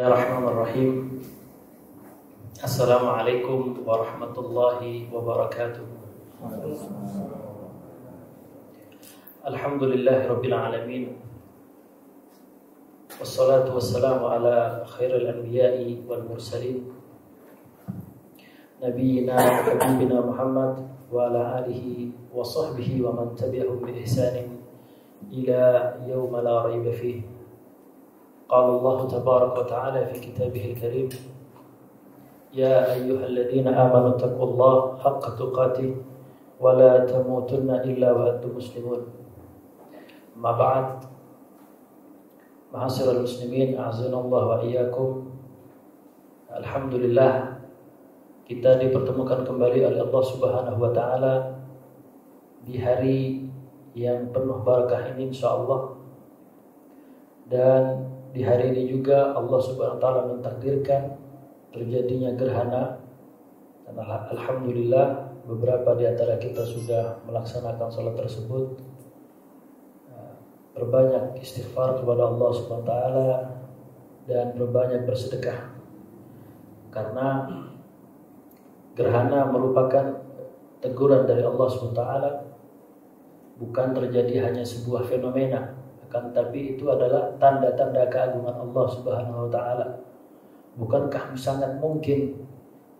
Bismillahirrahmanirrahim. Assalamualaikum warahmatullahi wabarakatuh. Alhamdulillahirabbil alamin. Wassalatu wassalamu ala khairil anbiya'i wal mursalin. Nabiyyina wa habibina Muhammad wa ala alihi wa sahbihi wa man tabi'ahum bi ihsanin ila yauma la raiba fihi. قال الله تبارك وتعالى في كتابه الكريم يا أيها الذين آمنوا اتقوا الله حق تقاته ولا تموتن إلا وأنتم مسلمون. ما بعد، معاشر المسlimin أعزنا الله وإياكم. Alhamdulillah, kita dipertemukan kembali oleh Allah Subhanahu wa taala di hari yang penuh barakah ini insyaallah. Dan di hari ini juga Allah Subhanahu wa taala mentakdirkan terjadinya gerhana, dan alhamdulillah beberapa di antara kita sudah melaksanakan salat tersebut. Berbanyak istighfar kepada Allah Subhanahu wa taala dan berbanyak bersedekah, karena gerhana merupakan teguran dari Allah Subhanahu wa taala, bukan terjadi hanya sebuah fenomena, akan tapi itu adalah tanda-tanda keagungan Allah Subhanahu wa taala. Bukankah sangat mungkin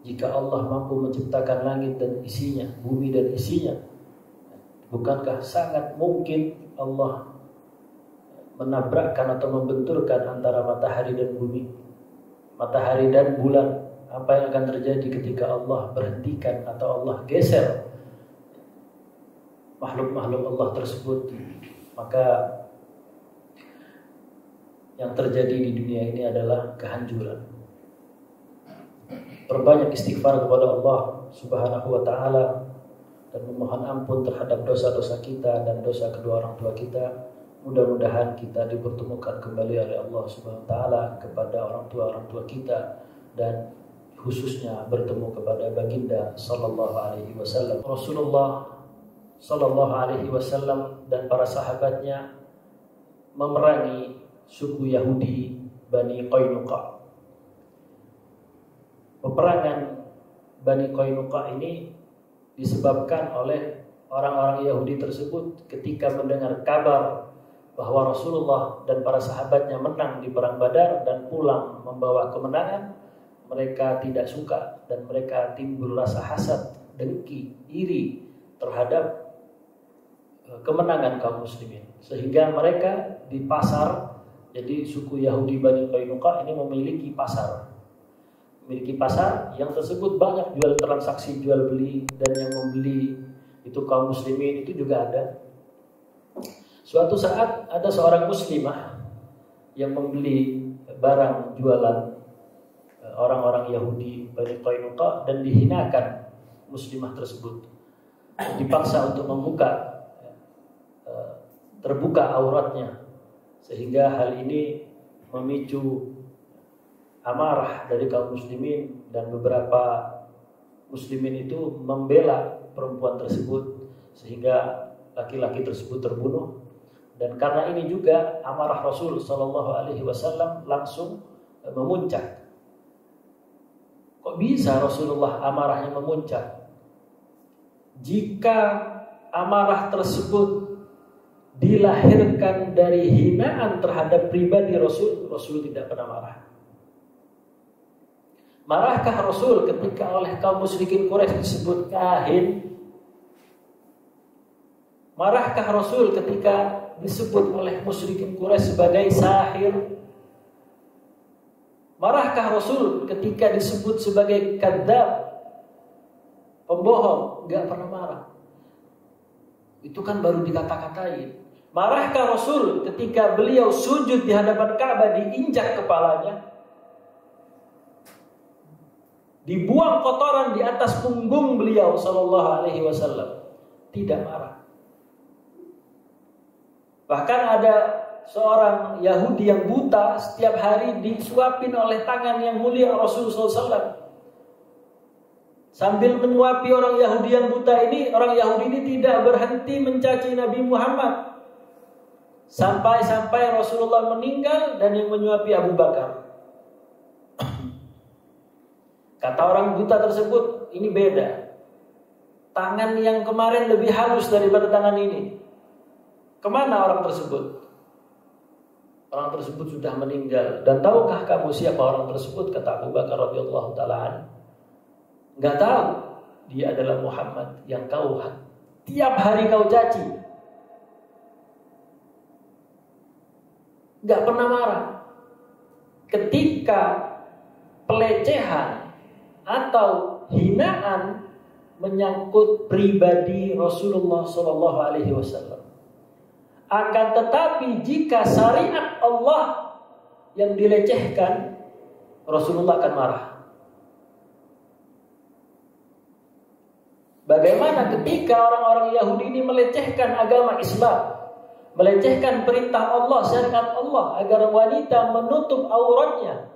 jika Allah mampu menciptakan langit dan isinya, bumi dan isinya? Bukankah sangat mungkin Allah menabrakkan atau membenturkan antara matahari dan bumi, matahari dan bulan? Apa yang akan terjadi ketika Allah berhentikan atau Allah geser makhluk-makhluk Allah tersebut? Maka yang terjadi di dunia ini adalah kehancuran. Berbanyak istighfar kepada Allah Subhanahu wa taala dan memohon ampun terhadap dosa-dosa kita dan dosa kedua orang tua kita. Mudah-mudahan kita dipertemukan kembali oleh Allah Subhanahu wa taala kepada orang tua kita, dan khususnya bertemu kepada baginda sallallahu alaihi wasallam. Rasulullah sallallahu alaihi wasallam dan para sahabatnya memerangi suku Yahudi Bani Qainuqa. Peperangan Bani Qainuqa ini disebabkan oleh orang-orang Yahudi tersebut ketika mendengar kabar bahwa Rasulullah dan para sahabatnya menang di perang Badar dan pulang membawa kemenangan. Mereka tidak suka dan mereka timbul rasa hasad, dengki, iri terhadap kemenangan kaum muslimin, sehingga mereka di pasar. Jadi suku Yahudi Bani Qainuqa ini memiliki pasar yang tersebut banyak jual transaksi jual beli, dan yang membeli itu kaum muslimin itu juga ada. Suatu saat ada seorang muslimah yang membeli barang jualan orang-orang Yahudi Bani Qainuqa dan dihinakan muslimah tersebut, dipaksa untuk terbuka auratnya. Sehingga hal ini memicu amarah dari kaum muslimin, dan beberapa muslimin itu membela perempuan tersebut sehingga laki-laki tersebut terbunuh. Dan karena ini juga amarah Rasul sallallahu alaihi wasallam langsung memuncak. Kok bisa Rasulullah amarahnya memuncak? Jika amarah tersebut dilahirkan dari hinaan terhadap pribadi Rasul tidak pernah marah. Marahkah Rasul ketika oleh kaum musyrikin Quraisy disebut kahin? Marahkah Rasul ketika disebut oleh musyrikin Quraisy sebagai sahir? Marahkah Rasul ketika disebut sebagai kadzdzab, pembohong? Enggak pernah marah. Itu kan baru dikata-katain. Marahkah Rasul ketika beliau sujud di hadapan Ka'bah diinjak kepalanya, dibuang kotoran di atas punggung beliau sallallahu alaihi wasallam? Tidak marah. Bahkan ada seorang Yahudi yang buta setiap hari disuapin oleh tangan yang mulia Rasul sallallahu alaihi wasallam. Sambil menyuapi orang Yahudi yang buta ini, orang Yahudi ini tidak berhenti mencaci Nabi Muhammad. Sampai-sampai Rasulullah meninggal dan yang menyuapi Abu Bakar. Kata orang buta tersebut, ini beda. Tangan yang kemarin lebih halus daripada tangan ini. Kemana orang tersebut? Orang tersebut sudah meninggal. Dan tahukah kamu siapa orang tersebut? Kata Abu Bakar radhiyallahu ta'ala. Enggak tahu. Dia adalah Muhammad yang kau tiap hari kau caci. Enggak pernah marah. Ketika pelecehan atau hinaan menyangkut pribadi Rasulullah SAW. Akan tetapi jika syariat Allah yang dilecehkan, Rasulullah akan marah. Bagaimana ketika orang-orang Yahudi ini melecehkan agama Islam, melecehkan perintah Allah, syariat Allah agar wanita menutup auratnya,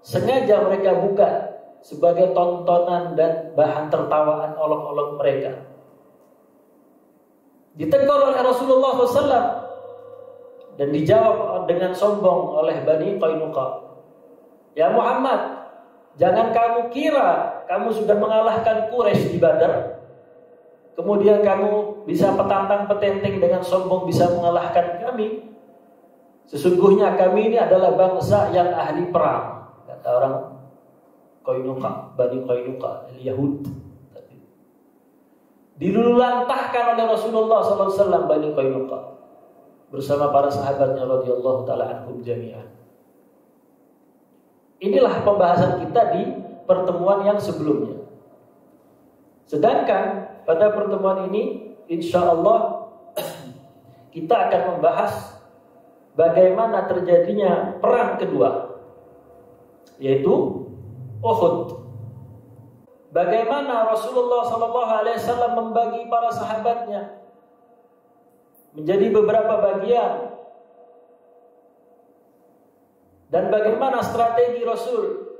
sengaja mereka buka sebagai tontonan dan bahan tertawaan olok-olok mereka. Ditegur oleh Rasulullah SAW dan dijawab dengan sombong oleh Bani Qainuqa. Ya Muhammad, jangan kamu kira kamu sudah mengalahkan Quraisy di Badar, kemudian kamu bisa petantang-petenteng dengan sombong bisa mengalahkan kami. Sesungguhnya kami ini adalah bangsa yang ahli perang, kata orang Qainuqa, Bani Qainuqa, Yahud. Dilulantahkan oleh Rasulullah SAW Bani Qainuqa bersama para sahabatnya radhiyallahu ta'ala anhum jami'an. Inilah pembahasan kita di pertemuan yang sebelumnya. Sedangkan pada pertemuan ini insyaallah kita akan membahas bagaimana terjadinya perang kedua, yaitu Uhud. Bagaimana Rasulullah SAW membagi para sahabatnya menjadi beberapa bagian, dan bagaimana strategi Rasul,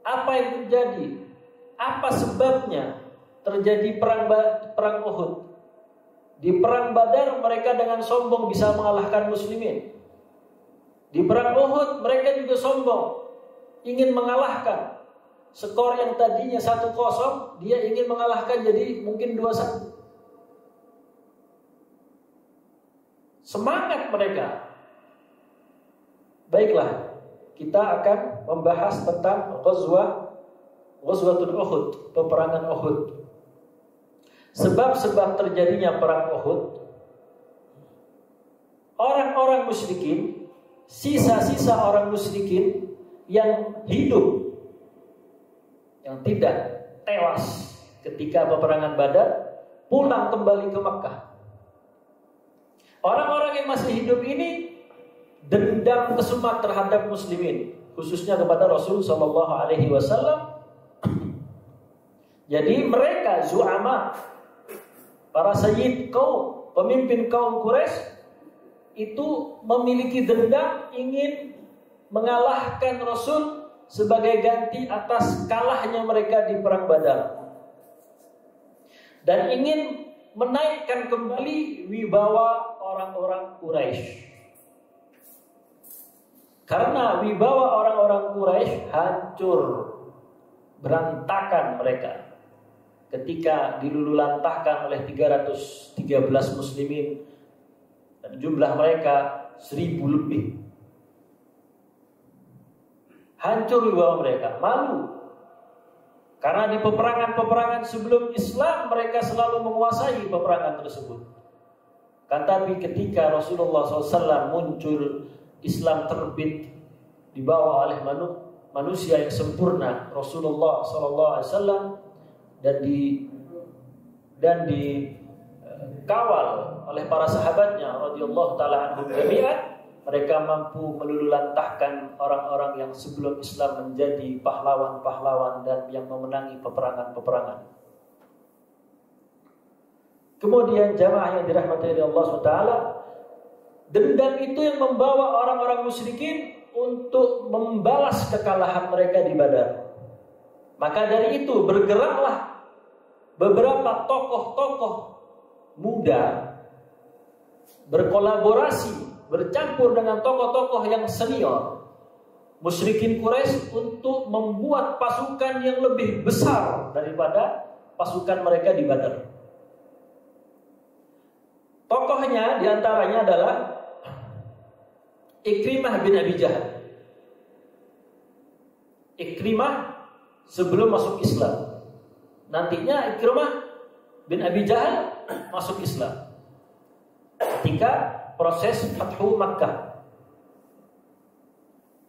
apa yang terjadi, apa sebabnya terjadi perang Uhud. Di perang Badar mereka dengan sombong bisa mengalahkan muslimin. Di perang Uhud mereka juga sombong, ingin mengalahkan. Skor yang tadinya 1-0 dia ingin mengalahkan jadi mungkin 2-1. Semangat mereka. Baiklah, kita akan membahas tentang Ghazwatul Uhud, peperangan Uhud. Sebab-sebab terjadinya perang Uhud, orang-orang musyrikin, sisa-sisa orang musyrikin yang hidup, yang tidak tewas ketika peperangan Badar, pulang kembali ke Makkah. Orang-orang yang masih hidup ini dendam kesumat terhadap muslimin, khususnya kepada Rasul SAW. Jadi mereka zu'ama, para sayyid kaum, pemimpin kaum Quraisy itu memiliki dendam, ingin mengalahkan Rasul sebagai ganti atas kalahnya mereka di perang Badar, dan ingin menaikkan kembali wibawa orang-orang Quraisy. Karena wibawa orang-orang Quraisy hancur, berantakan mereka ketika dilululantahkan oleh 313 muslimin dan jumlah mereka 1000 lebih. Hancur wibawa mereka, malu. Karena di peperangan-peperangan sebelum Islam mereka selalu menguasai peperangan tersebut. Kan tapi ketika Rasulullah SAW muncul, Islam terbit, dibawa oleh manusia yang sempurna, Rasulullah SAW, dan dikawal oleh para sahabatnya radhiyallahu ta'ala anhum jami'an. Mereka mampu melululantahkan orang-orang yang sebelum Islam menjadi pahlawan-pahlawan dan yang memenangi peperangan-peperangan. Kemudian jamaah yang dirahmati oleh Allah SWT, dendam itu yang membawa orang-orang musyrikin untuk membalas kekalahan mereka di Badar. Maka dari itu bergeraklah beberapa tokoh-tokoh muda berkolaborasi, bercampur dengan tokoh-tokoh yang senior musyrikin Quraisy untuk membuat pasukan yang lebih besar daripada pasukan mereka di Badar. Tokohnya diantaranya adalah Ikrimah bin Abi Jahal. Ikrimah sebelum masuk Islam. Nantinya Ikrimah bin Abi Jahal masuk Islam ketika proses Fathu Makkah.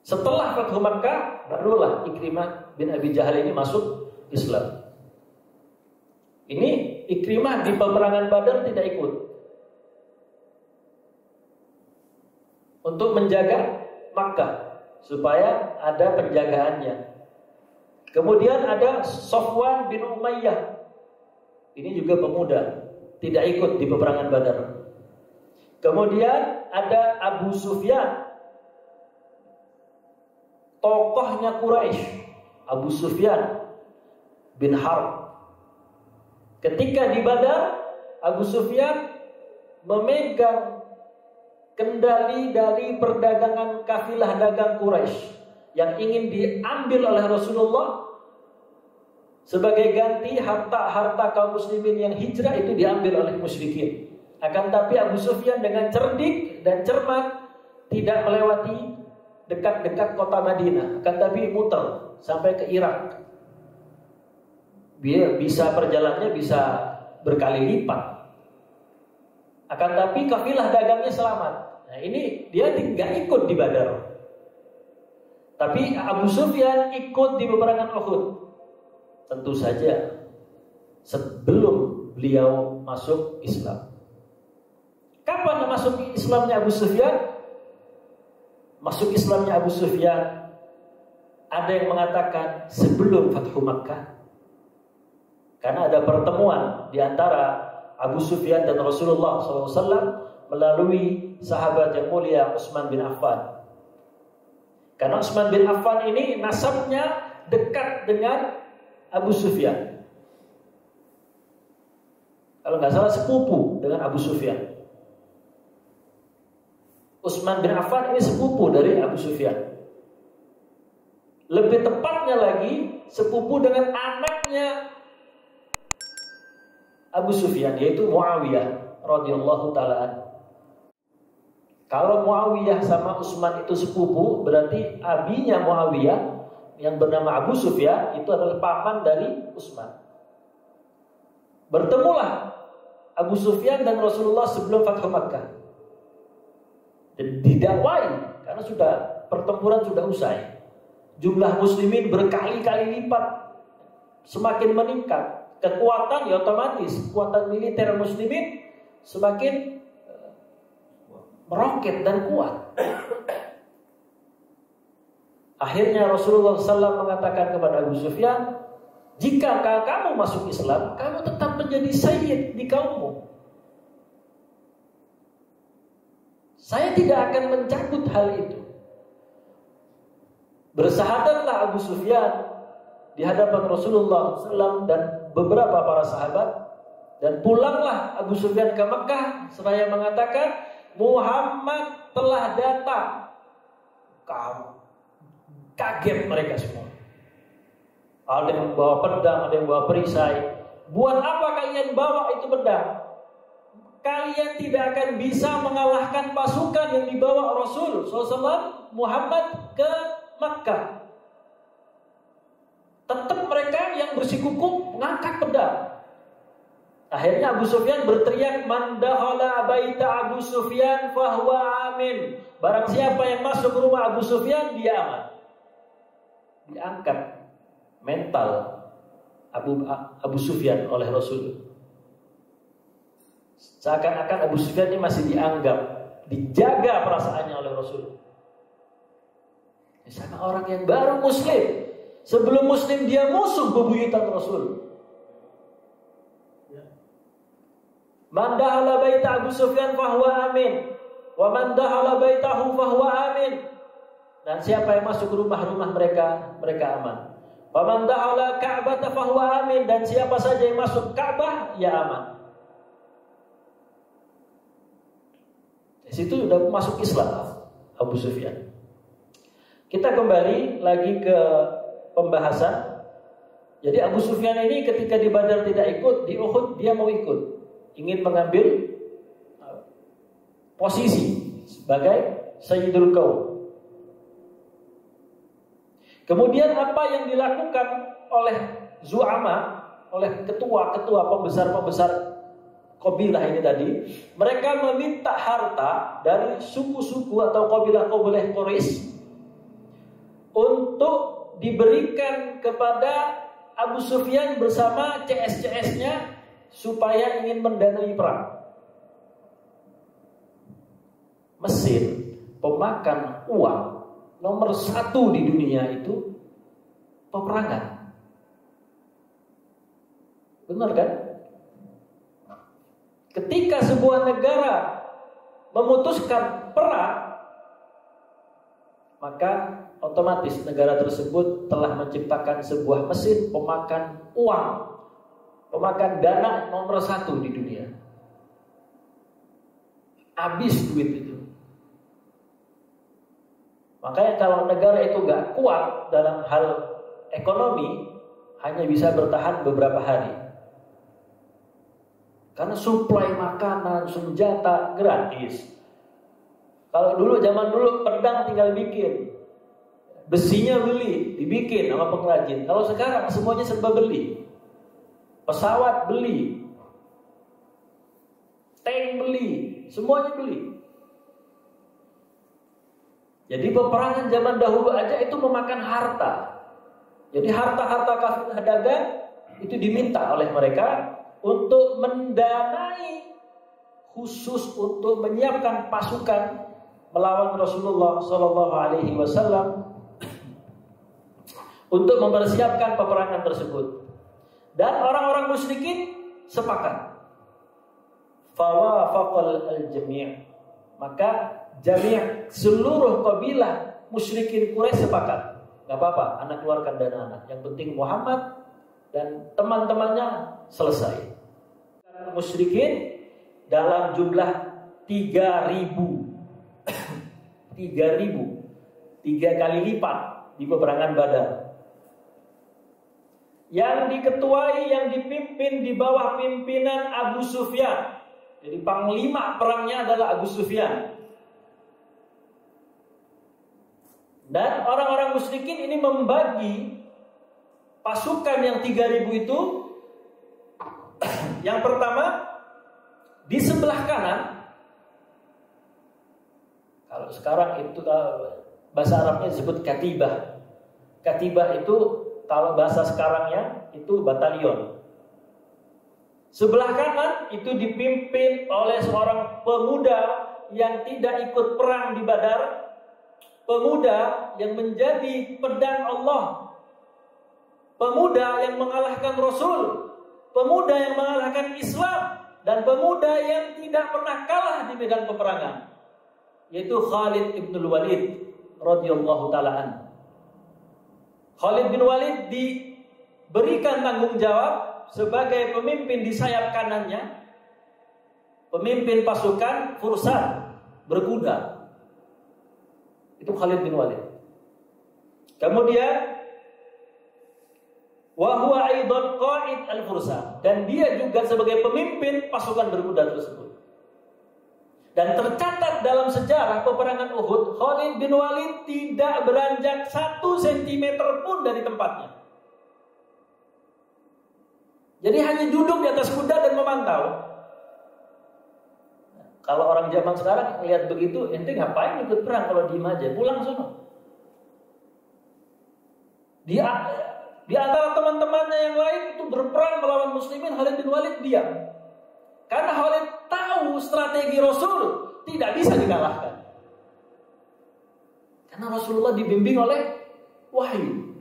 Setelah Fathu Makkah, barulah Ikrimah bin Abi Jahal ini masuk Islam. Ini Ikrimah di peperangan Badar tidak ikut untuk menjaga Makkah supaya ada penjagaannya. Kemudian ada Safwan bin Umayyah. Ini juga pemuda, tidak ikut di peperangan Badar. Kemudian ada Abu Sufyan, tokohnya Quraisy, Abu Sufyan bin Harb. Ketika di Badar, Abu Sufyan memegang kendali dari perdagangan kafilah dagang Quraisy yang ingin diambil oleh Rasulullah. Sebagai ganti harta kaum muslimin yang hijrah itu diambil oleh musyrikin. Akan tapi Abu Sufyan dengan cerdik dan cermat tidak melewati dekat-dekat kota Madinah, akan tapi muter sampai ke Irak. Biar bisa perjalanannya bisa berkali lipat. Akan tapi kafilah dagangnya selamat. Nah ini dia tidak ikut di Badar. Tapi Abu Sufyan ikut di peperangan Uhud. Tentu saja sebelum beliau masuk Islam. Kapan masuk Islamnya Abu Sufyan? Masuk Islamnya Abu Sufyan, ada yang mengatakan sebelum Fathu Makkah. Karena ada pertemuan di antara Abu Sufyan dan Rasulullah SAW melalui sahabat yang mulia Utsman bin Affan. Karena Utsman bin Affan ini nasabnya dekat dengan Abu Sufyan. Kalau nggak salah sepupu dengan Abu Sufyan. Utsman bin Affan ini sepupu dari Abu Sufyan. Lebih tepatnya lagi sepupu dengan anaknya Abu Sufyan, yaitu Muawiyah radhiyallahu taala anhu. Kalau Muawiyah sama Utsman itu sepupu, berarti abinya Muawiyah yang bernama Abu Sufyan itu adalah paman dari Utsman. Bertemulah Abu Sufyan dan Rasulullah sebelum Fathu Makkah. Dan didakwai karena sudah pertempuran sudah usai. Jumlah muslimin berkali-kali lipat semakin meningkat. Kekuatan ya otomatis kekuatan militer muslimin semakin meroket dan kuat. Akhirnya Rasulullah SAW mengatakan kepada Abu Sufyan, jika kamu masuk Islam, kamu tetap menjadi sayyid di kaummu. Saya tidak akan mencabut hal itu. Bersahadatlah Abu Sufyan di hadapan Rasulullah SAW dan beberapa para sahabat, dan pulanglah Abu Sufyan ke Mekah seraya mengatakan, Muhammad telah datang. Kaget mereka semua. Ada yang bawa pedang, ada yang bawa perisai. Buat apa kalian bawa itu pedang? Kalian tidak akan bisa mengalahkan pasukan yang dibawa Rasul SAW Muhammad ke Makkah. Tetap mereka yang bersikukuh mengangkat pedang. Akhirnya Abu Sufyan berteriak, man dakhala baita Abu Sufyan fahuwa amin. Barang siapa yang masuk ke rumah Abu Sufyan, dia aman. Diangkat mental Abu Sufyan oleh Rasul. Seakan-akan Abu Sufyan ini masih dianggap, dijaga perasaannya oleh Rasul. Misalnya orang yang baru Muslim, sebelum Muslim dia musuh bebuyutan Rasul. Man dakhala baita Abu Sufyan fahuwa amin, wa man dakhala baitahu fahuwa amin. Dan siapa yang masuk ke rumah-rumah mereka, mereka aman. Wa man dakhala Ka'bah fahuwa amin, dan siapa saja yang masuk Ka'bah, ya aman. Di situ sudah masuk Islam Abu Sufyan. Kita kembali lagi ke pembahasan. Jadi Abu Sufyan ini ketika di Badar tidak ikut, di Uhud dia mau ikut, ingin mengambil posisi sebagai Sayyidul Qaum. Kemudian apa yang dilakukan oleh Zu'ama, oleh ketua-ketua pembesar-pembesar kabilah ini tadi, mereka meminta harta dari suku-suku atau kabilah-kabilah Quraisy untuk diberikan kepada Abu Sufyan bersama CS-CS-nya supaya ingin mendanai perang. Mesir, pemakan uang nomor 1 di dunia itu peperangan. Benar kan? Ketika sebuah negara memutuskan perang, maka otomatis negara tersebut telah menciptakan sebuah mesin pemakan uang, pemakan dana nomor 1 di dunia. Habis duit itu. Makanya kalau negara itu gak kuat dalam hal ekonomi, hanya bisa bertahan beberapa hari. Karena suplai makanan, senjata gratis. Kalau dulu, zaman dulu pedang tinggal bikin, besinya beli, dibikin sama pengrajin. Kalau sekarang semuanya serba beli. Pesawat beli, tank beli, semuanya beli. Jadi peperangan zaman dahulu aja itu memakan harta. Jadi harta-harta kafir dagang itu diminta oleh mereka untuk mendanai, khusus untuk menyiapkan pasukan melawan Rasulullah Shallallahu Alaihi Wasallam untuk mempersiapkan peperangan tersebut. Dan orang-orang musyrikin sepakat. Fawafaqal al-jami', maka jami' seluruh kabilah musyrikin Quraisy sepakat. Gak apa-apa, anak keluarkan dana anak. Yang penting Muhammad dan teman-temannya selesai. Musyrikin dalam jumlah 3.000. 3.000, 3 kali lipat di peperangan Badar. Yang diketuai, yang dipimpin di bawah pimpinan Abu Sufyan. Jadi panglima perangnya adalah Abu Sufyan. Dan orang-orang musyrikin ini membagi pasukan yang 3.000 itu. Yang pertama, di sebelah kanan. Kalau sekarang itu bahasa Arabnya disebut katibah. Katibah itu kalau bahasa sekarangnya itu batalion. Sebelah kanan itu dipimpin oleh seorang pemuda yang tidak ikut perang di Badar. Pemuda yang menjadi pedang Allah. Pemuda yang mengalahkan Rasul. Pemuda yang mengalahkan Islam. Dan pemuda yang tidak pernah kalah di medan peperangan, yaitu Khalid ibn Walid radhiyallahu ta'ala anhu. Khalid bin Walid diberikan tanggung jawab sebagai pemimpin di sayap kanannya, pemimpin pasukan Fursan berkuda. Itu Khalid bin Walid. Kemudian wa huwa aidan qa'id al-Fursan, dan dia juga sebagai pemimpin pasukan berkuda tersebut. Dan tercatat dalam sejarah peperangan Uhud, Khalid bin Walid tidak beranjak 1 cm pun dari tempatnya. Jadi hanya duduk di atas kuda dan memantau. Kalau orang zaman sekarang lihat begitu, ente ngapain ikut perang kalau diem aja, pulang sono. Di antara teman-temannya yang lain itu berperang melawan muslimin, Khalid bin Walid diam. Karena Khalid tahu strategi Rasul tidak bisa dikalahkan. Karena Rasulullah dibimbing oleh wahyu.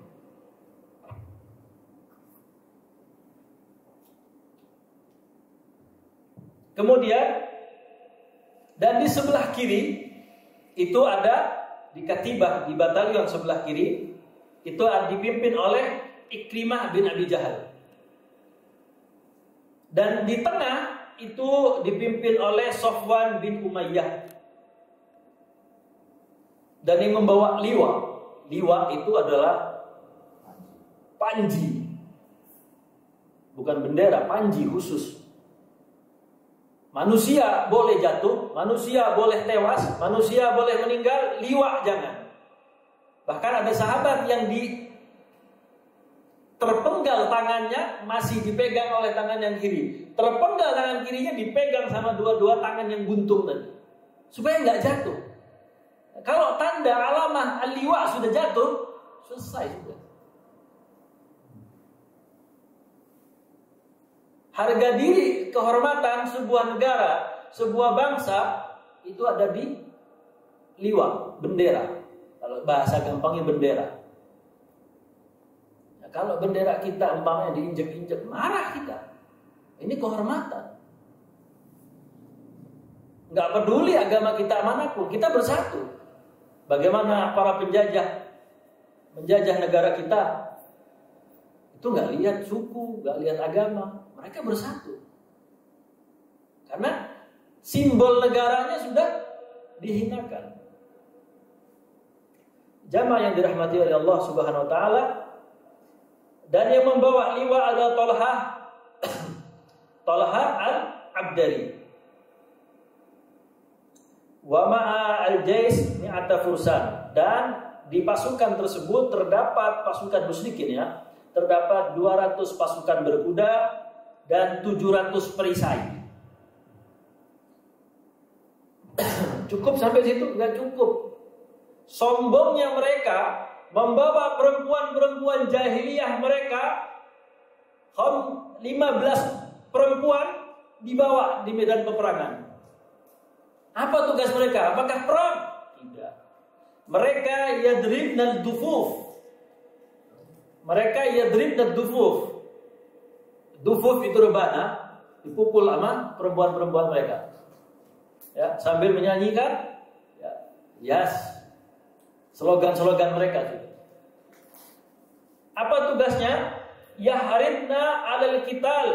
Kemudian, dan di sebelah kiri itu ada di katibah, di batalion sebelah kiri itu dipimpin oleh Ikrimah bin Abi Jahal. Dan di tengah itu dipimpin oleh Sofwan bin Umayyah. Dan yang membawa liwa liwa itu adalah panji. Bukan bendera, panji khusus. Manusia boleh jatuh, manusia boleh tewas, manusia boleh meninggal, liwa jangan. Bahkan ada sahabat yang terpenggal tangannya masih dipegang oleh tangan yang kiri. Terpenggal tangan kirinya dipegang sama dua-dua tangan yang buntung tadi. Supaya nggak jatuh. Kalau tanda alamah al-liwa sudah jatuh, selesai sudah. Harga diri, kehormatan sebuah negara, sebuah bangsa itu ada di liwa, bendera. Kalau bahasa gampangnya bendera. Nah, kalau bendera kita umpamanya diinjek-injek, marah kita. Ini kehormatan. Nggak peduli agama kita manapun, kita bersatu. Bagaimana para penjajah menjajah negara kita, itu nggak lihat suku, nggak lihat agama, mereka bersatu. Karena simbol negaranya sudah dihinakan. Jamaah yang dirahmati oleh Allah Subhanahu wa taala, dan yang membawa liwa adalah Talha al-Abdari. Wa ma'a al-Jais mi'ata fursan, dan di pasukan tersebut terdapat pasukan musyrikin ya, terdapat 200 pasukan berkuda dan 700 perisai. Cukup sampai situ? Enggak cukup. Sombongnya mereka membawa perempuan-perempuan jahiliyah mereka, 15 perempuan dibawa di medan peperangan. Apa tugas mereka? Apakah perang? Tidak. Mereka yadribna dufuf. Mereka yadribna dufuf. Dufuf itu rebana, dipukul sama perempuan-perempuan mereka. Ya, sambil menyanyikan slogan-slogan mereka. Apa tugasnya? Yahridna 'alal qital,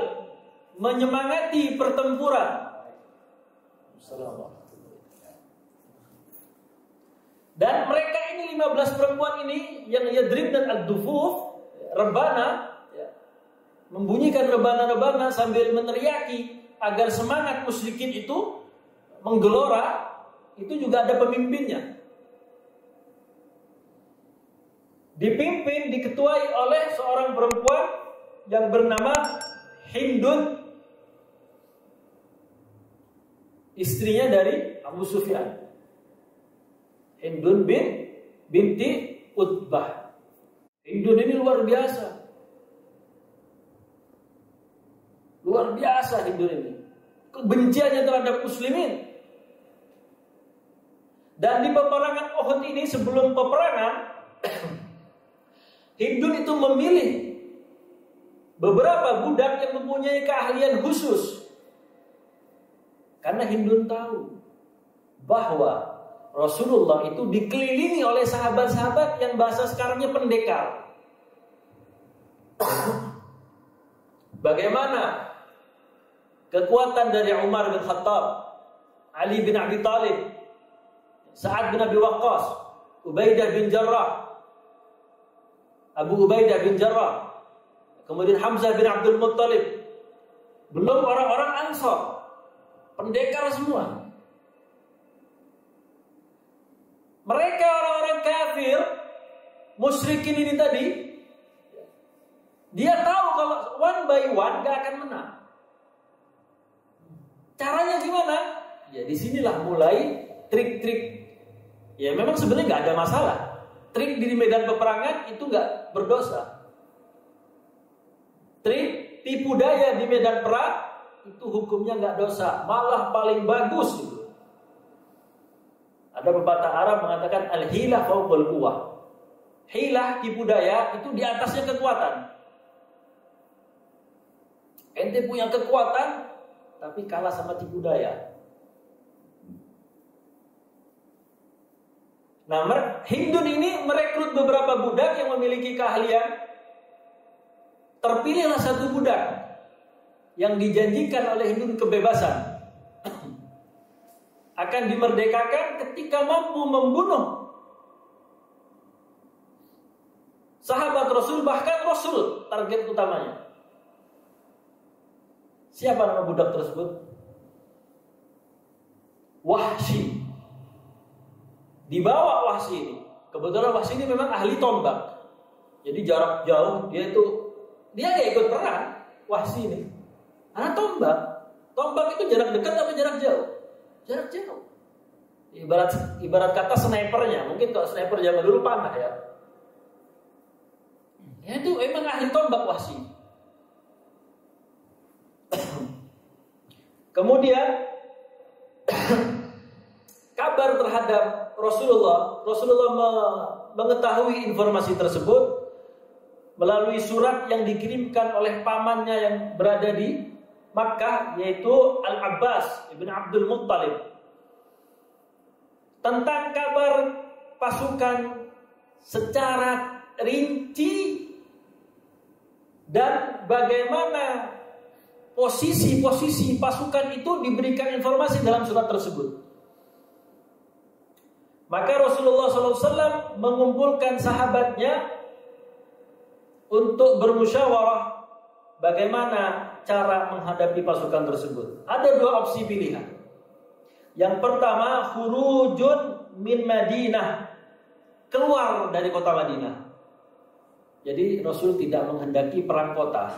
menyemangati pertempuran. Assalamualaikum. Dan mereka ini 15 perempuan ini yang yadrib dan ad-dufuf, rebana, ya, membunyikan rebana-rebana sambil meneriaki agar semangat musyrikin itu menggelora. Itu juga ada pemimpinnya. Dipimpin, diketuai oleh seorang perempuan yang bernama Hindun, istrinya dari Abu Sufyan. Hindun binti Utbah. Hindun ini luar biasa. Luar biasa Hindun ini. Kebenciannya terhadap muslimin. Dan di peperangan Uhud ini, sebelum peperangan, Hindun itu memilih beberapa budak yang mempunyai keahlian khusus. Karena Hindun tahu bahwa Rasulullah itu dikelilingi oleh sahabat-sahabat yang bahasa sekarangnya pendekar. Bagaimana kekuatan dari Umar bin Khattab, Ali bin Abi Thalib, Sa'ad bin Abi Waqqas, Ubaidah bin Jarrah, Abu Ubaidah bin Jarrah, kemudian Hamzah bin Abdul Muttalib, belum orang-orang Ansor, pendekar semua. Mereka orang-orang kafir, musyrikin ini tadi, dia tahu kalau one by one gak akan menang. Caranya gimana? Ya disinilah mulai trik-trik. Ya memang sebenarnya gak ada masalah. Trik di medan peperangan itu gak berdosa. Trik tipu daya di medan perang itu hukumnya gak dosa, malah paling bagus gitu. Ada pepatah Arab mengatakan al-hilah fawqal quwwah. Hilah, tipu daya itu di atasnya kekuatan. Ente punya kekuatan tapi kalah sama tipu daya. Nah, Hindun ini merekrut beberapa budak yang memiliki keahlian. Terpilihlah satu budak yang dijanjikan oleh Hindun kebebasan. Akan dimerdekakan ketika mampu membunuh sahabat Rasul, bahkan Rasul target utamanya. Siapa nama budak tersebut? Wahsy. Dibawa Wahsy ini. Kebetulan Wahsy ini memang ahli tombak. Jadi jarak jauh dia gak ikut perang. Wahsy ini karena tombak itu jarak dekat apa jarak jauh? Jarak jauh. Ibarat kata snipernya. Mungkin kalau sniper zaman dulu panah ya. Ya itu emang ahli tombak Wahsy. Kemudian kabar terhadap Rasulullah mengetahui informasi tersebut melalui surat yang dikirimkan oleh pamannya yang berada di Makkah, yaitu Al-Abbas ibn Abdul Muttalib, tentang kabar pasukan secara rinci dan bagaimana posisi-posisi pasukan itu diberikan informasi dalam surat tersebut. Maka Rasulullah SAW mengumpulkan sahabatnya untuk bermusyawarah bagaimana cara menghadapi pasukan tersebut. Ada dua opsi pilihan. Yang pertama, khurujun min Madinah, keluar dari kota Madinah. Jadi Rasul tidak menghendaki perang kota,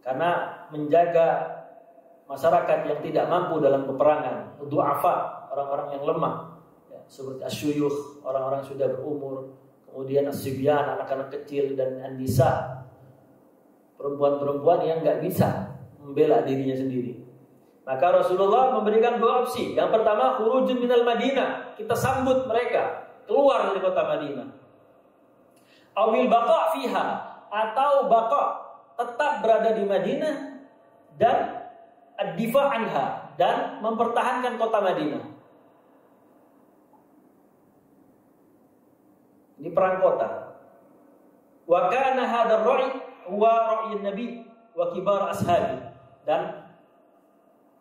karena menjaga masyarakat yang tidak mampu dalam peperangan, du'afa, orang-orang yang lemah, ya, seperti asyuyukh, orang-orang yang sudah berumur, kemudian as-sibyan, anak-anak kecil, dan an-nisa, perempuan-perempuan yang nggak bisa membela dirinya sendiri. Maka Rasulullah memberikan dua opsi. Yang pertama, khurujun minal Madinah, kita sambut mereka keluar dari kota Madinah. Awil baqa fiha, atau baqa, tetap berada di Madinah dan ad-difa' anha, dan mempertahankan kota Madinah. Ini perang kota. Wa kana hadzal ra'i huwa ra'yun nabi wa kibar ashabi. Dan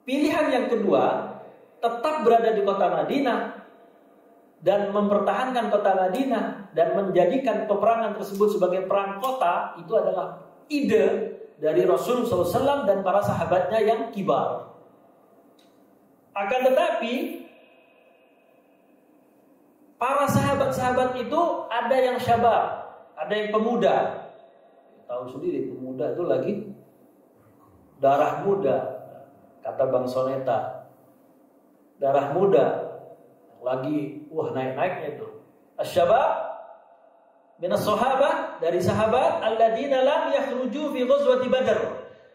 pilihan yang kedua, tetap berada di kota Madinah dan mempertahankan kota Madinah dan menjadikan peperangan tersebut sebagai perang kota, itu adalah ide dari Rasul SAW dan para sahabatnya yang kibar. Akan tetapi para sahabat-sahabat itu ada yang syabab, ada yang pemuda. Tahu sendiri pemuda itu lagi darah muda, kata Bang Soneta. Darah muda lagi naik-naiknya itu. Asy-syabab minas sahabah, dari sahabat alladzina lam yakhruju fi ghazwati Badar,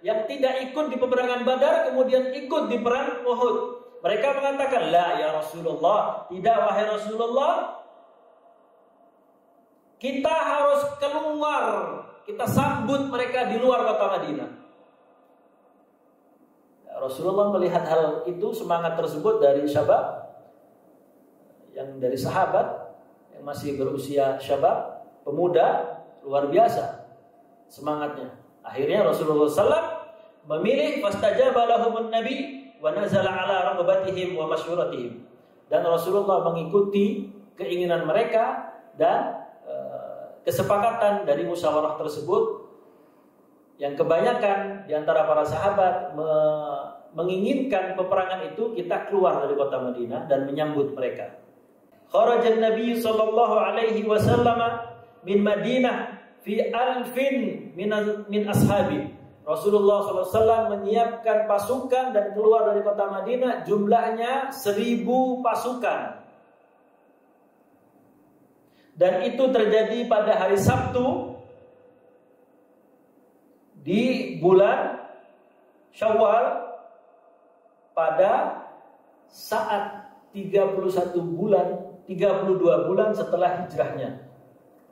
yang tidak ikut di peperangan Badar kemudian ikut di perang Uhud. Mereka mengatakan, la ya Rasulullah, tidak wahai Rasulullah, kita harus keluar, kita sambut mereka di luar kota Madinah. Rasulullah melihat hal itu, semangat tersebut dari syabab, yang dari sahabat yang masih berusia syabab, pemuda, luar biasa semangatnya. Akhirnya Rasulullah SAW memilih fastajaba lahumun nabi wa nazala ala ragbatihim wa masyuratihim. Dan Rasulullah mengikuti keinginan mereka dan kesepakatan dari musyawarah tersebut, yang kebanyakan di antara para sahabat menginginkan peperangan itu kita keluar dari kota Madinah dan menyambut mereka. Kharajan Nabi sallallahu alaihi wasallam min Madinah fi alfin min ashabi. Rasulullah SAW menyiapkan pasukan dan keluar dari kota Madinah, jumlahnya 1000 pasukan. Dan itu terjadi pada hari Sabtu di bulan Syawal pada saat 32 bulan setelah hijrahnya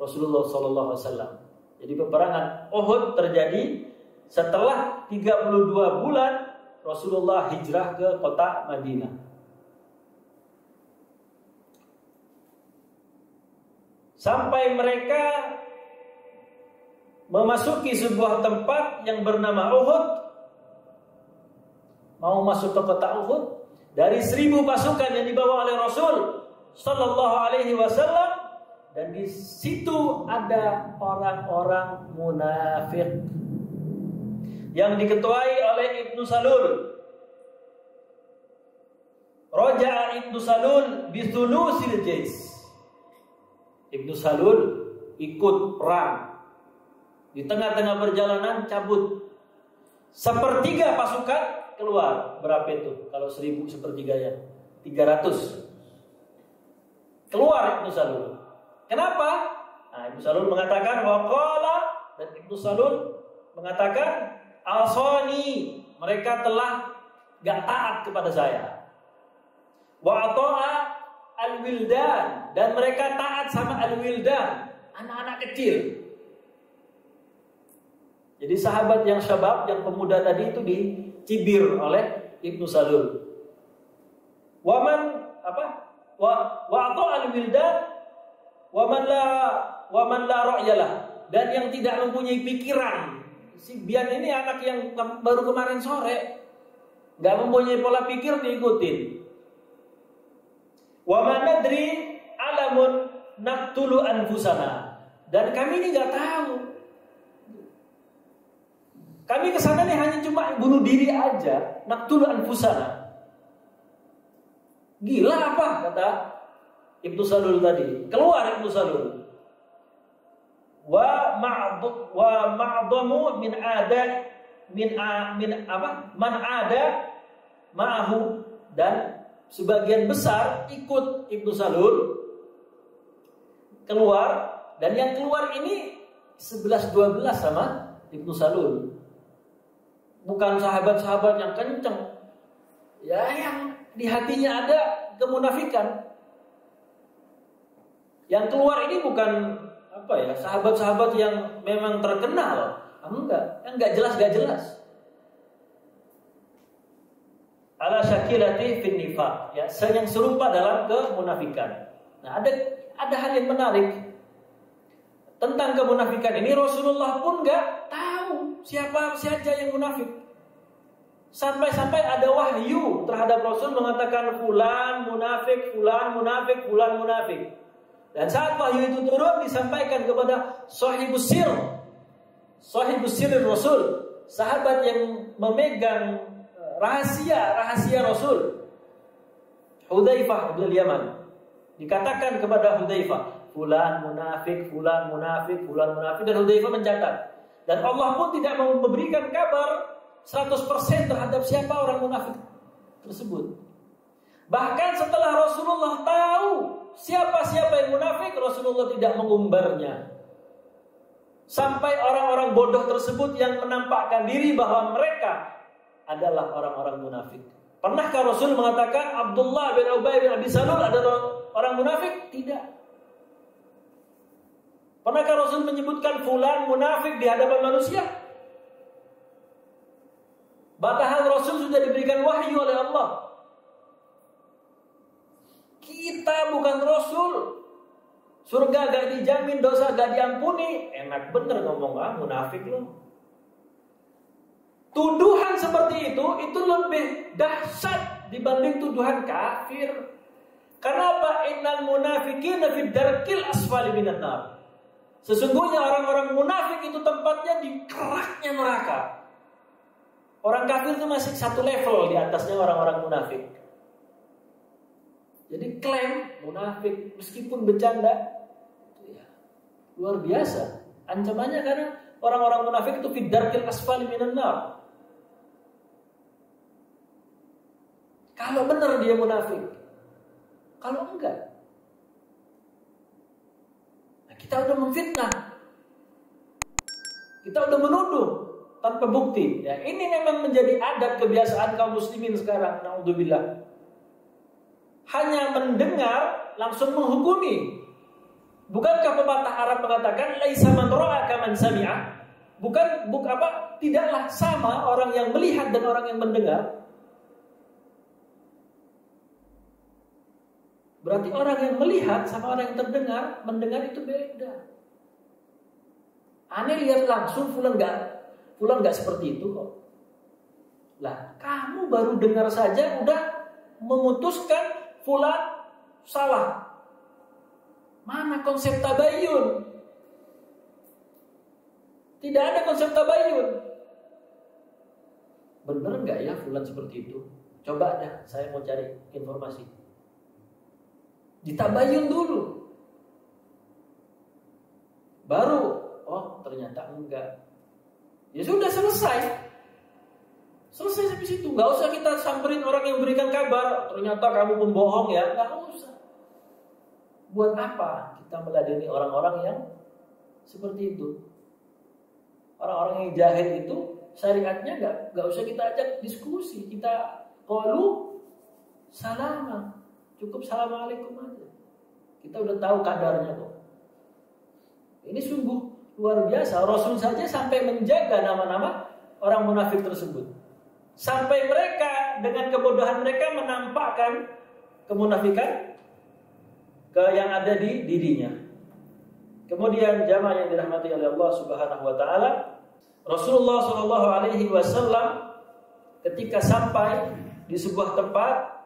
Rasulullah SAW. Jadi peperangan Uhud terjadi setelah 32 bulan Rasulullah hijrah ke kota Madinah. Sampai mereka memasuki sebuah tempat yang bernama Uhud. Mau masuk ke kota Uhud, dari 1000 pasukan yang dibawa oleh Rasul sallallahu alaihi wasallam, dan di situ ada orang-orang munafik yang diketuai oleh Ibnu Salul. Raja'a Ibnu Salul bithulusil jais. Ibnu Salul ikut perang. Di tengah-tengah perjalanan cabut. Sepertiga pasukan keluar. Berapa itu? Kalau 1000 sepertiganya 300. Keluar Ibnu Salul. Kenapa? Nah, Ibnu Salul mengatakan waqala, dan Ibnu Salul mengatakan asani, mereka telah gak taat kepada saya. Wa ata'a al-wildan, dan mereka taat sama al-wildan, anak-anak kecil. Jadi sahabat yang syabab, yang pemuda tadi itu dicibir oleh Ibnu Salul. Waman apa? Wa ata'a al-wildan waman la ra'yalah, dan yang tidak mempunyai pikiran. Si Bian ini anak yang baru kemarin sore, nggak mempunyai pola pikir, diikutin. Wa ma nadri alamun naqtulu anfusana, dan kami ini nggak tahu. Kami kesana nih hanya cuma bunuh diri aja, naqtulu anfusana. Gila apa kata Ibnu Salul tadi? Keluar Ibnu Salul. Wa ma'damu min ada man ada ma'ahu, dan sebagian besar ikut Ibnu Salul keluar, dan yang keluar ini 11-12 sama Ibnu Salul. Bukan sahabat-sahabat yang kenceng, ya yang di hatinya ada kemunafikan. Yang keluar ini bukan apa ya, sahabat-sahabat yang memang terkenal, enggak jelas. Ala syakilati fin nifaq, ya, yang serupa dalam kemunafikan. Nah, ada hal yang menarik tentang kemunafikan ini. Rasulullah pun enggak tahu siapa saja yang munafik. Sampai-sampai ada wahyu terhadap Rasul mengatakan fulan munafik, fulan munafik, fulan munafik. Dan saat wahyu itu turun, disampaikan kepada sahibus sir Rasul, sahabat yang memegang rahasia Rasul, Hudzaifah bin Yaman. Dikatakan kepada Hudzaifah, fulan munafik, fulan munafik, fulan munafik, dan Hudzaifah mencatat. Dan Allah pun tidak mau memberikan kabar 100% terhadap siapa orang munafik tersebut. Bahkan setelah Rasulullah tahu siapa-siapa yang munafik, Rasulullah tidak mengumbarnya. Sampai orang-orang bodoh tersebut yang menampakkan diri bahwa mereka adalah orang-orang munafik. Pernahkah Rasul mengatakan Abdullah bin Ubay bin Abi Salul adalah orang munafik? Tidak. Pernahkah Rasul menyebutkan fulan munafik di hadapan manusia? Padahal Rasul sudah diberikan wahyu oleh Allah. Kita bukan Rasul. Surga gak dijamin, dosa gak diampuni. Enak bener ngomong munafik lu. Tuduhan seperti itu lebih dahsyat dibanding tuduhan kafir. Kenapa? Innal munafiqina fi darkil asfali minan nar. Sesungguhnya orang-orang munafik itu tempatnya di keraknya neraka. Orang kafir itu masih satu level di atasnya orang-orang munafik. Jadi klaim munafik meskipun bercanda, ya, luar biasa ancamannya, karena orang-orang munafik itu fi darkil asfali minan nar. Kalau benar dia munafik, kalau enggak, nah kita udah memfitnah, kita udah menuduh tanpa bukti. Ya, ini memang menjadi adat kebiasaan kaum muslimin sekarang. Naudzubillah. Hanya mendengar langsung menghukumi. Bukankah pepatah Arab mengatakan laisa man ra'a kaman sami'a? Tidaklah sama orang yang melihat dan orang yang mendengar. Berarti orang yang melihat sama orang yang mendengar itu beda. Aneh lihat langsung fulan enggak seperti itu kok. Lah, kamu baru dengar saja udah memutuskan fulan salah. Mana konsep tabayun? Tidak ada konsep tabayun. Bener nggak ya fulan seperti itu? Coba dah, saya mau cari informasi. Ditabayun dulu. Baru, oh ternyata enggak. Ya sudah selesai. Selesai sampai situ. Nggak usah kita samperin orang yang memberikan kabar. Ternyata kamu pembohong ya. Nggak usah. Buat apa kita meladeni orang-orang yang seperti itu? Orang-orang yang jahil itu syariatnya nggak usah kita ajak diskusi. Kita qalu salama. Cukup assalamualaikum aja. Kita udah tahu kadarnya kok. Ini sungguh luar biasa. Rasul saja sampai menjaga nama-nama orang munafik tersebut. Sampai mereka dengan kebodohan mereka menampakkan kemunafikan yang ada di dirinya. Kemudian jamaah yang dirahmati oleh Allah Subhanahu wa taala, Rasulullah sallallahu alaihi wasallam ketika sampai di sebuah tempat,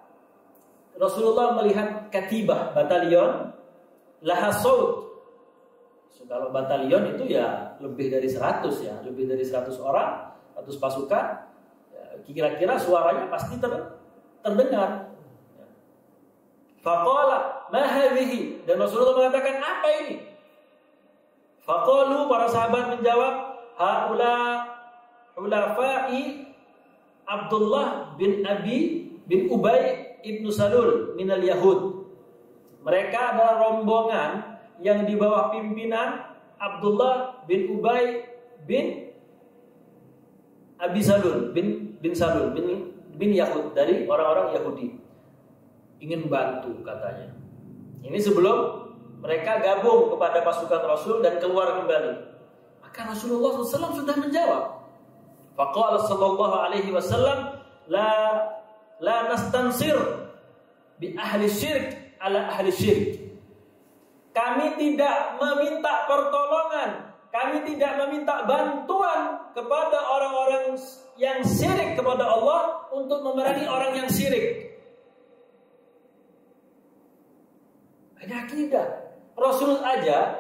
Rasulullah melihat katibah, batalion, laha saut. So, kalau batalion itu ya lebih dari 100 ya, lebih dari 100 orang, 100 pasukan, ya, kira-kira suaranya pasti terdengar. Faqala ma hadhihi, dan Rasulullah mengatakan apa ini? Faqalu, para sahabat menjawab, haula hulafai Abdullah bin Ubay ibnu Salul minal Yahud. Mereka adalah rombongan yang di bawah pimpinan Abdullah bin Ubay bin Abi Salul bin Salul bin Yahud, dari orang-orang Yahudi. Ingin bantu katanya. Ini sebelum mereka gabung kepada pasukan Rasul dan keluar kembali. Maka Rasulullah SAW sudah menjawab. Faqala sallallahu alaihi wasallam, la nastansir bi ahli syirk ala ahli syirk. Kami tidak meminta pertolongan, kami tidak meminta bantuan kepada orang-orang yang syirik kepada Allah untuk memerangi orang yang syirik. Ini akidah. Rasul aja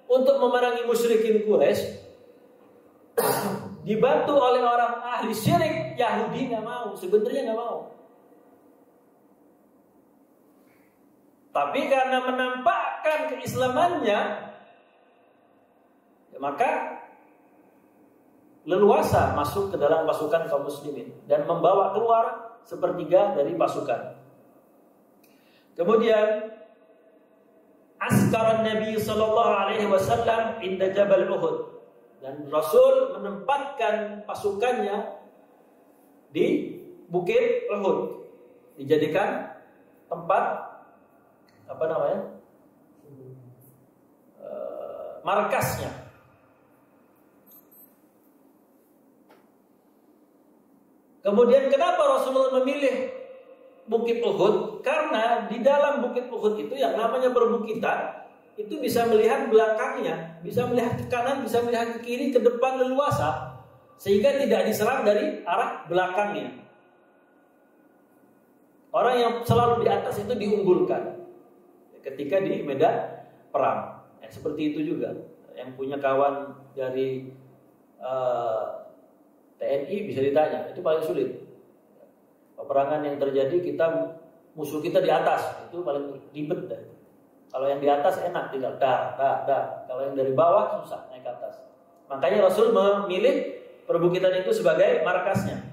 untuk memerangi musyrikin Quraisy dibantu oleh orang ahli syirik. Yahudi nggak mau, sebenarnya nggak mau. Tapi karena menampakkan keislamannya, ya maka leluasa masuk ke dalam pasukan kaum muslimin dan membawa keluar sepertiga dari pasukan. Kemudian askaran Nabi sallallahu alaihi wasallam inda Jabal Uhud, dan Rasul menempatkan pasukannya di Bukit Uhud, dijadikan tempat markasnya. Kemudian kenapa Rasulullah memilih Bukit Uhud? Karena di dalam Bukit Uhud itu yang namanya perbukitan, itu bisa melihat belakangnya, bisa melihat ke kanan, bisa melihat ke kiri, ke depan leluasa, sehingga tidak diserang dari arah belakangnya. Orang yang selalu di atas itu diunggulkan ketika di medan perang. Ya, seperti itu juga. Yang punya kawan dari TNI bisa ditanya, itu paling sulit. Peperangan yang terjadi, musuh kita di atas, itu paling ribet dah. Kalau yang di atas enak, tinggal dar. Kalau yang dari bawah susah naik ke atas. Makanya Rasul memilih perbukitan itu sebagai markasnya.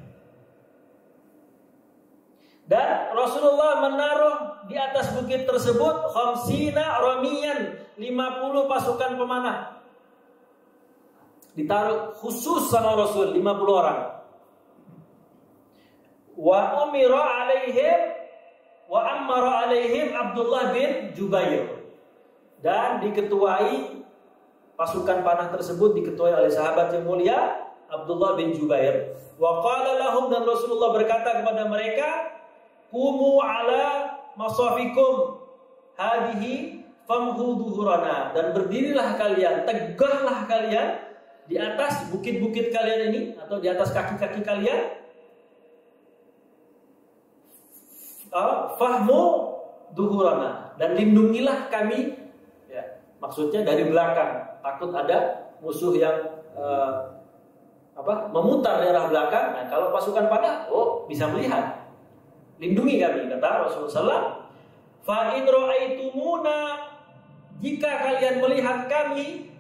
Dan Rasulullah menaruh di atas bukit tersebut khamsina ramiyan, 50 pasukan pemanah. Ditaruh khusus sama Rasul 50 orang. Wa umira alaihim wa ammara alaihim Abdullah bin Jubair, dan diketuai pasukan panah tersebut diketuai oleh sahabat yang mulia Abdullah bin Jubair. Wa qala lahum, dan Rasulullah berkata kepada mereka, qumu ala masafikum hadhihi famhu duhurana, dan berdirilah kalian, tegaklah kalian di atas bukit-bukit kalian ini, atau di atas kaki-kaki kalian. Fahmu duhurana, dan lindungilah kami, ya, Maksudnya dari belakang, takut ada musuh yang memutar daerah belakang. Nah, kalau pasukan panah, bisa melihat. Lindungi kami, kata Rasulullah SAW. Fa in ra'aitumuna, jika kalian melihat kami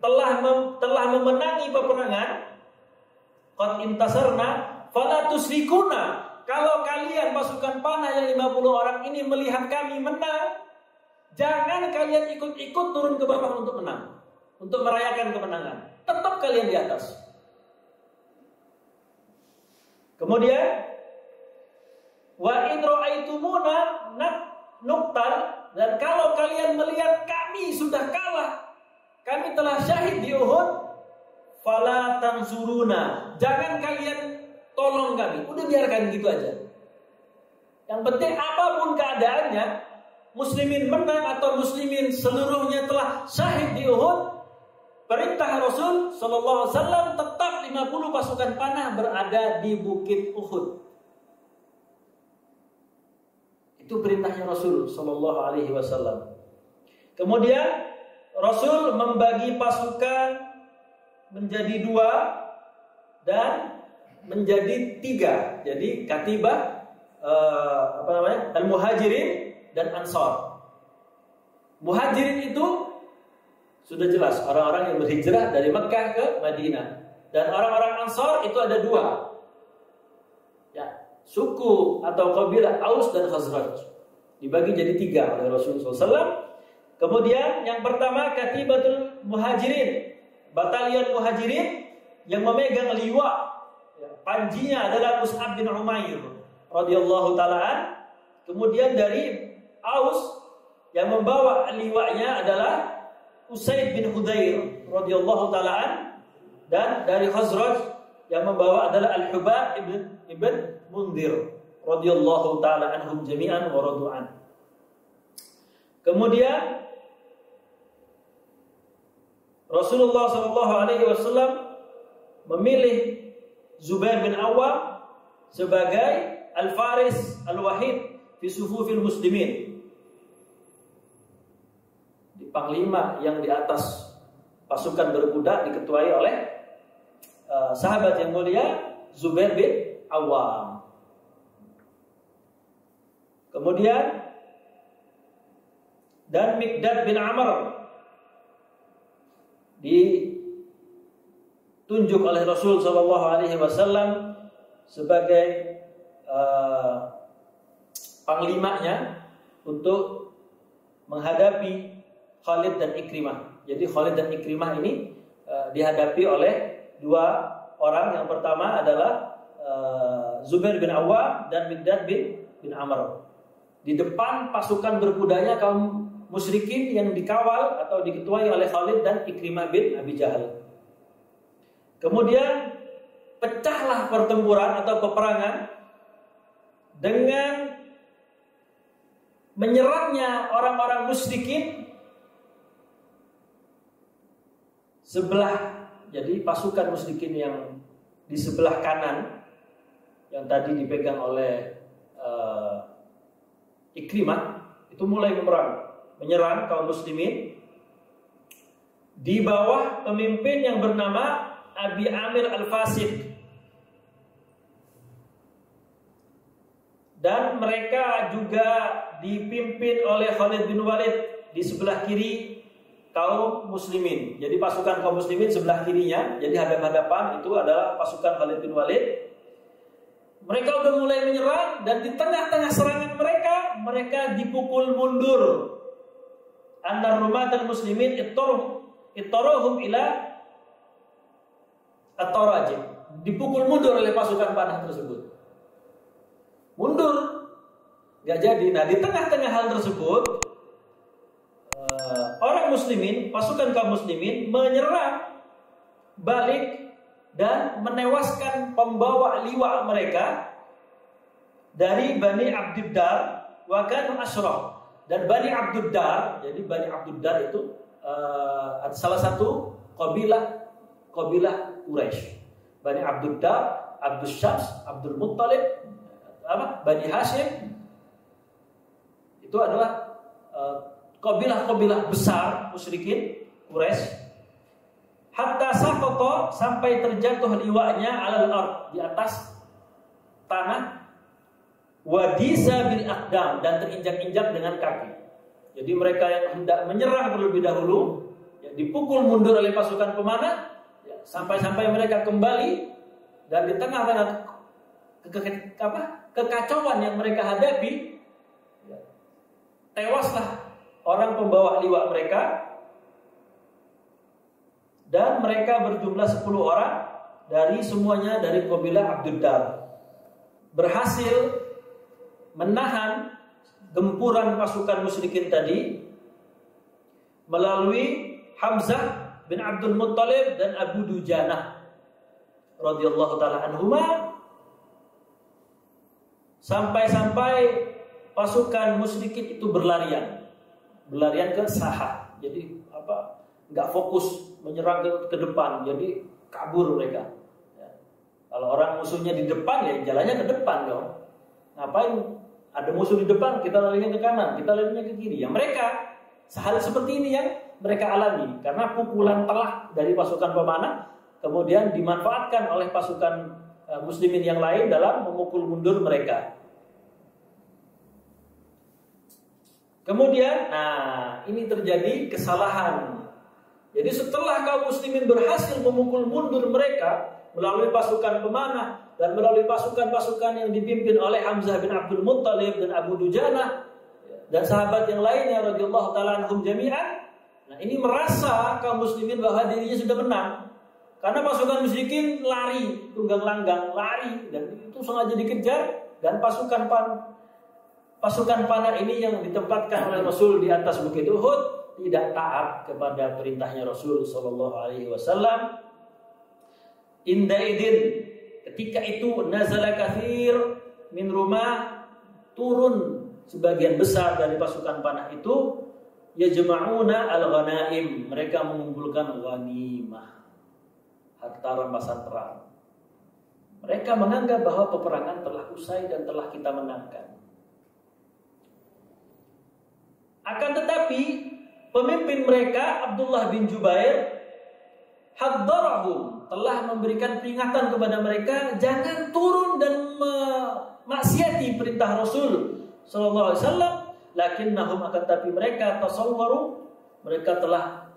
telah memenangi peperangan, qad intasarna fala tusrikuna. Kalau kalian pasukan panah yang 50 orang ini melihat kami menang, jangan kalian ikut-ikut turun ke bawah untuk menang, untuk merayakan kemenangan. Tetap kalian di atas. Kemudian wa in ra'aitumuna nuqtal, dan kalau kalian melihat kami sudah kalah, kami telah syahid di Uhud, fala tanzuruna, jangan kalian tolong kami, udah biarkan gitu aja. Yang penting apapun keadaannya, muslimin menang atau muslimin seluruhnya telah syahid di Uhud, perintah Rasul sallallahu alaihi wasallam tetap 50 pasukan panah berada di Bukit Uhud. Itu perintahnya Rasul sallallahu alaihi wasallam. Kemudian Rasul membagi pasukan menjadi 2 dan menjadi 3. Jadi katibah Al-Muhajirin dan Ansar. Muhajirin itu sudah jelas orang-orang yang berhijrah dari Mekah ke Madinah, dan orang-orang Ansar itu ada 2. Ya, suku atau kabilah Aus dan Khazraj. Dibagi jadi 3 oleh Rasulullah SAW. Kemudian yang pertama Katibatul Muhajirin, batalion Muhajirin yang memegang liwa. Panjinya adalah Mus'ab bin Umair radhiyallahu ta'ala. Kemudian dari Aus yang membawa liwanya adalah Usaid bin Hudayr radhiyallahu ta'ala. Dan dari Khazraj yang membawa adalah Al-Hubab ibn Mundhir radhiyallahu ta'ala anhum jami'an wa radu'an. Kemudian Rasulullah sallallahu alaihi wasallam memilih Zubair bin Awwam sebagai al-faris al-wahid fi sufufil muslimin, di panglima yang di atas pasukan berkuda, diketuai oleh sahabat yang mulia Zubair bin Awwam. Kemudian dan Miqdad bin Amr ditunjuk oleh Rasul sallallahu alaihi wasallam sebagai panglimanya untuk menghadapi Khalid dan Ikrimah. Jadi Khalid dan Ikrimah ini dihadapi oleh 2 orang. Yang pertama adalah Zubair bin Awwam dan Miqdad bin Amr. Di depan pasukan berkudanya kaum musyrikin yang dikawal atau diketuai oleh Khalid dan Ikrimah bin Abi Jahal. Kemudian pecahlah pertempuran atau peperangan dengan menyerangnya orang-orang musyrikin sebelah. Jadi pasukan musyrikin yang di sebelah kanan yang tadi dipegang oleh Ikrimah itu mulai menyerang kaum muslimin di bawah pemimpin yang bernama Abi Amir Al-Fasiq. Dan mereka juga dipimpin oleh Khalid bin Walid di sebelah kiri kaum muslimin. Jadi pasukan kaum muslimin sebelah kirinya, jadi hadap-hadapan itu adalah pasukan Khalid bin Walid. Mereka udah mulai menyerang, dan di tengah-tengah serangan mereka dipukul mundur. Annar rumatal muslimin ittaruhum ila at-tarajim. Dipukul mundur oleh pasukan panah tersebut. Mundur, gak jadi. Nah, di tengah-tengah hal tersebut, orang muslimin, pasukan kaum muslimin menyerang balik dan menewaskan pembawa liwa mereka dari Bani Abdiddar wa kanu asyraf. Dan Bani Abdiddar, jadi Bani Abdiddar itu salah satu kabilah Quraisy. Bani Abdiddar, Abdul Syams, Abdul Muttalib, Bani Hashim, itu adalah kabilah-kabilah besar musyrikin Quraisy, hatta saqata, sampai terjatuh liwanya alal ard, di atas tanah, wadisa bil aqdam, dan terinjak-injak dengan kaki. Jadi mereka yang hendak menyerang terlebih dahulu, ya, dipukul mundur oleh pasukan pemanah, ya, sampai-sampai mereka kembali, dan di tengah-tengah kekacauan yang mereka hadapi, ya, tewaslah orang pembawa liwak mereka, dan mereka berjumlah 10 orang dari semuanya dari kabilah Abdud Dar, berhasil menahan gempuran pasukan musyrikin tadi melalui Hamzah bin Abdul Muttalib dan Abu Dujanah radhiyallahu taala anhuma, sampai-sampai pasukan musyrikin itu berlarian ke sahah. Jadi nggak fokus menyerang ke depan, jadi kabur mereka. Ya. Kalau orang musuhnya di depan, ya jalannya ke depan dong. Ngapain ada musuh di depan, kita larinya ke kanan, kita larinya ke kiri. Ya mereka hal seperti ini yang mereka alami karena pukulan telak dari pasukan pemanah kemudian dimanfaatkan oleh pasukan muslimin yang lain dalam memukul mundur mereka. Kemudian, ini terjadi kesalahan. Jadi setelah kaum muslimin berhasil memukul mundur mereka melalui pasukan pemanah dan melalui pasukan-pasukan yang dipimpin oleh Hamzah bin Abdul Muttalib dan Abu Dujanah dan sahabat yang lainnya radhiyallahu taala anhum jami'an. Nah, ini merasa kaum muslimin bahwa dirinya sudah menang. Karena pasukan musyrikin lari, tunggang langgang, lari, dan itu sengaja dikejar, dan pasukan panah ini yang ditempatkan oleh Rasul di atas bukit Uhud tidak taat kepada perintahnya Rasul sallallahu alaihi wasallam. Indaidin, ketika itu nazala katsir min rumah, turun sebagian besar dari pasukan panah itu, yajma'una al-ghanaim, mereka mengumpulkan ghanimah, harta rampasan perang. Mereka menganggap bahwa peperangan telah usai dan telah kita menangkan. Akan tetapi pemimpin mereka Abdullah bin Jubair haddarahum, telah memberikan peringatan kepada mereka jangan turun dan memaksiati perintah Rasul sallallahu alaihi wasallam. Lakinnahum, akan tapi mereka tasawwaru, mereka telah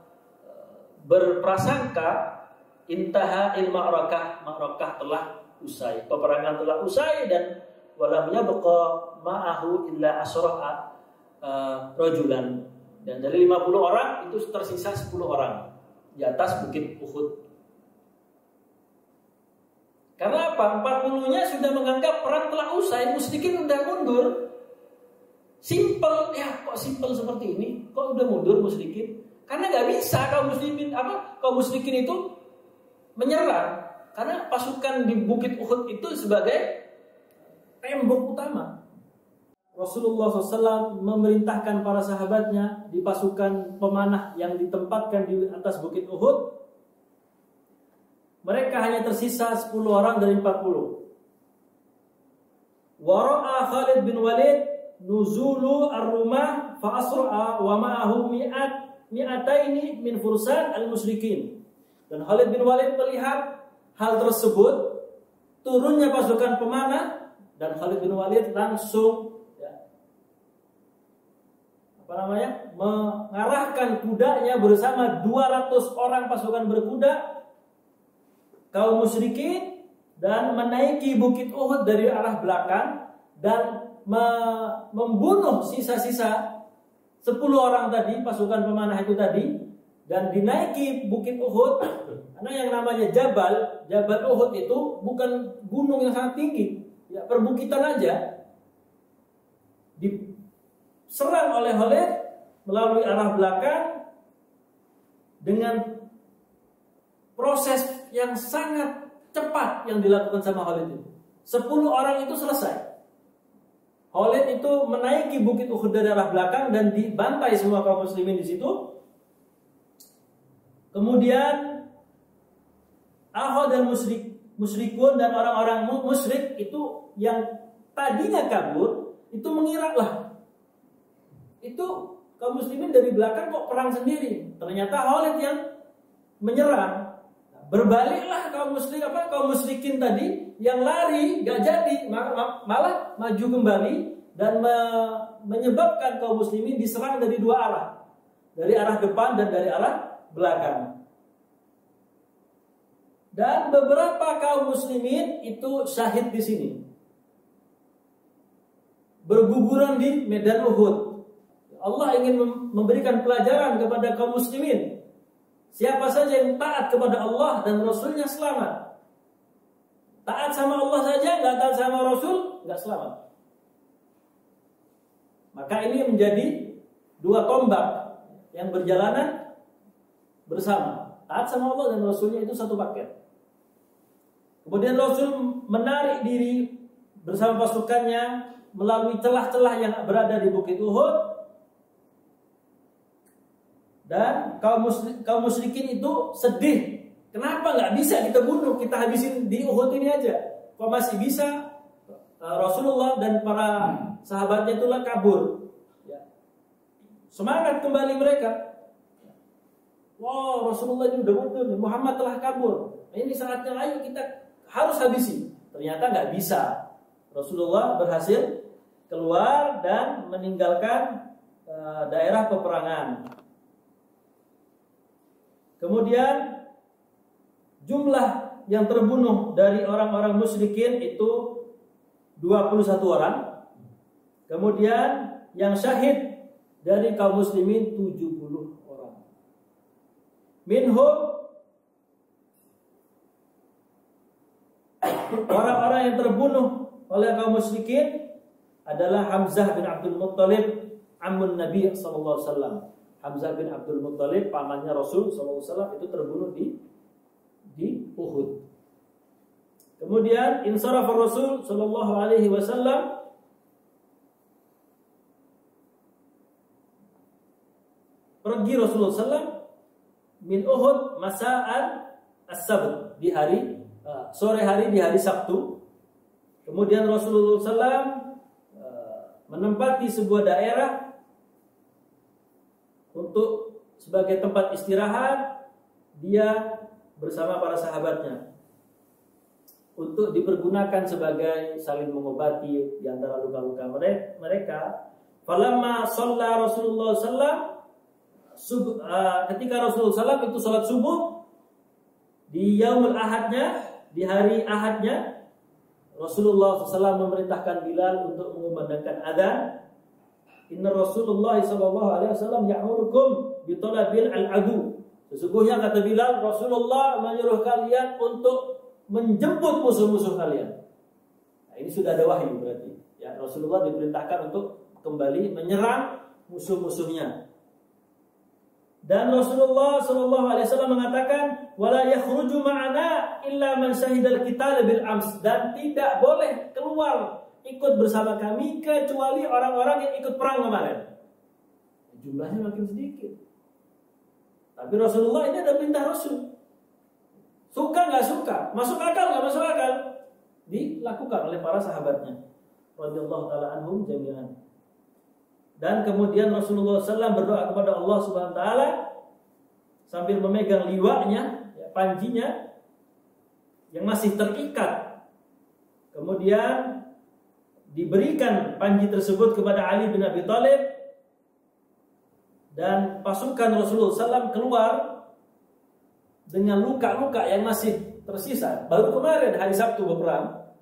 berprasangka intaha il ma'rakah, ma'rakah telah usai, peperangan telah usai, dan walam yabqa ma'ahu illa asra'a rajulan, dan dari 50 orang itu tersisa 10 orang di atas bukit Uhud. Karena apa? 40-nya sudah menganggap perang telah usai, musyrikin sudah mundur. Simpel, ya kok simpel seperti ini? Kok udah mundur musyrikin? Karena nggak bisa kaum musyrikin itu menyerang, karena pasukan di bukit Uhud itu sebagai tembok utama. Rasulullah SAW memerintahkan para sahabatnya di pasukan pemanah yang ditempatkan di atas bukit Uhud. Mereka hanya tersisa 10 orang dari 40. Wara'a Khalid bin Walid nuzulu ar-rumah fa asra'a wa ma'ahu mi'ataini min fursan al-musyrikin. Dan Khalid bin Walid melihat hal tersebut, turunnya pasukan pemanah, dan Khalid bin Walid langsung mengarahkan kudanya bersama 200 orang pasukan berkuda kaum musyrikin dan menaiki bukit Uhud dari arah belakang dan membunuh sisa-sisa 10 orang tadi, pasukan pemanah itu tadi, dan dinaiki bukit Uhud. Karena yang namanya Jabal Uhud itu bukan gunung yang sangat tinggi, ya perbukitan aja. Diserang oleh Khalid melalui arah belakang dengan proses yang sangat cepat yang dilakukan sama Khalid itu. 10 orang itu selesai. Khalid itu menaiki bukit Uhud dari arah belakang dan dibantai semua kaum muslimin di situ. Kemudian Ahad dan musyrikun dan orang-orang musyrik itu yang tadinya kabur itu mengira lah, itu kaum muslimin dari belakang kok perang sendiri. Ternyata Khalid yang menyerang. Berbaliklah kaum musyrikin tadi yang lari gak jadi, malah maju kembali dan menyebabkan kaum muslimin diserang dari dua arah, dari arah depan dan dari arah belakang. Dan beberapa kaum muslimin itu syahid di sini, berguguran di medan Uhud. Allah ingin memberikan pelajaran kepada kaum muslimin. Siapa saja yang taat kepada Allah dan Rasulnya selamat. Taat sama Allah saja, nggak taat sama Rasul, nggak selamat. Maka ini menjadi dua tombak yang berjalanan bersama. Taat sama Allah dan Rasulnya itu satu paket. Kemudian Rasul menarik diri bersama pasukannya melalui celah-celah yang berada di Bukit Uhud. Dan kaum musyrikin itu sedih. Kenapa nggak bisa kita bunuh, kita habisin di Uhud ini aja? Kok masih bisa? Rasulullah dan para sahabatnya itulah kabur. Semangat kembali mereka. Wow, Rasulullah ini udah mundur, Muhammad telah kabur. Ini saatnya ayo kita harus habisi. Ternyata nggak bisa. Rasulullah berhasil keluar dan meninggalkan daerah peperangan. Kemudian jumlah yang terbunuh dari orang-orang musyrikin itu 21 orang. Kemudian yang syahid dari kaum muslimin 70 orang. Minhum orang-orang yang terbunuh oleh kaum musyrikin adalah Hamzah bin Abdul Muttalib, ammun Nabi sallallahu alaihi wasallam. Hamzah bin Abdul Muttalib, pamannya Rasul SAW, itu terbunuh di Uhud. Kemudian insarafa Rasul sallallahu alaihi wasallam pergi Rasulullah SAW min Uhud masa'an as-sabt, di hari sore hari di hari Sabtu. Kemudian Rasulullah SAW menempati sebuah daerah untuk sebagai tempat istirahat dia bersama para sahabatnya, untuk dipergunakan sebagai saling mengobati di antara luka-luka mereka. Falamma shalla Rasulullah sallam, ketika Rasulullah SAW itu sholat subuh di yaumul ahadnya, di hari ahadnya, Rasulullah SAW memerintahkan Bilal untuk mengumandangkan adzan. Inna Rasulullah sallallahu alaihi wasallam ya'murukum bi talabil al-adu. Sesungguhnya kata Bilal, Rasulullah menyuruh kalian untuk menjemput musuh-musuh kalian. Nah, ini sudah ada wahyu berarti. Ya, Rasulullah diperintahkan untuk kembali menyerang musuh-musuhnya. Dan Rasulullah sallallahu alaihi wasallam mengatakan, "Wala yakhruju ma'ana illa man syahidal qital bil ams." Dan tidak boleh keluar ikut bersama kami kecuali orang-orang yang ikut perang kemarin. Jumlahnya makin sedikit. Tapi Rasulullah ini ada perintah Rasul. Suka nggak suka, masuk akal nggak masuk akal, dilakukan oleh para sahabatnya. Radhiyallahu taala anhum jami'an. Dan kemudian Rasulullah SAW berdoa kepada Allah Subhanahu Wa Taala sambil memegang liwanya, ya, panjinya yang masih terikat. Kemudian diberikan panji tersebut kepada Ali bin Abi Thalib, dan pasukan Rasulullah SAW keluar dengan luka-luka yang masih tersisa. Baru kemarin hari Sabtu berperang,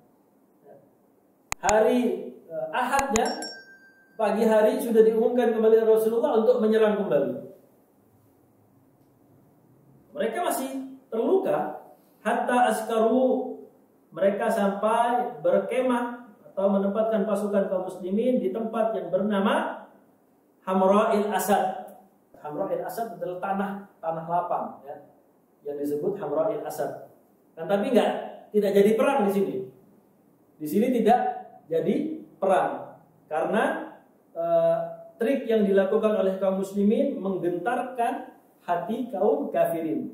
hari Ahadnya pagi hari sudah diumumkan kembali Rasulullah untuk menyerang kembali. Mereka masih terluka, hatta askaru, mereka sampai berkemah atau menempatkan pasukan kaum muslimin di tempat yang bernama Hamra'il Asad. Hamra'il Asad adalah tanah lapang, ya, yang disebut Hamra'il Asad. Nah, tapi tidak jadi perang di sini. Di sini tidak jadi perang karena trik yang dilakukan oleh kaum muslimin menggentarkan hati kaum kafirin.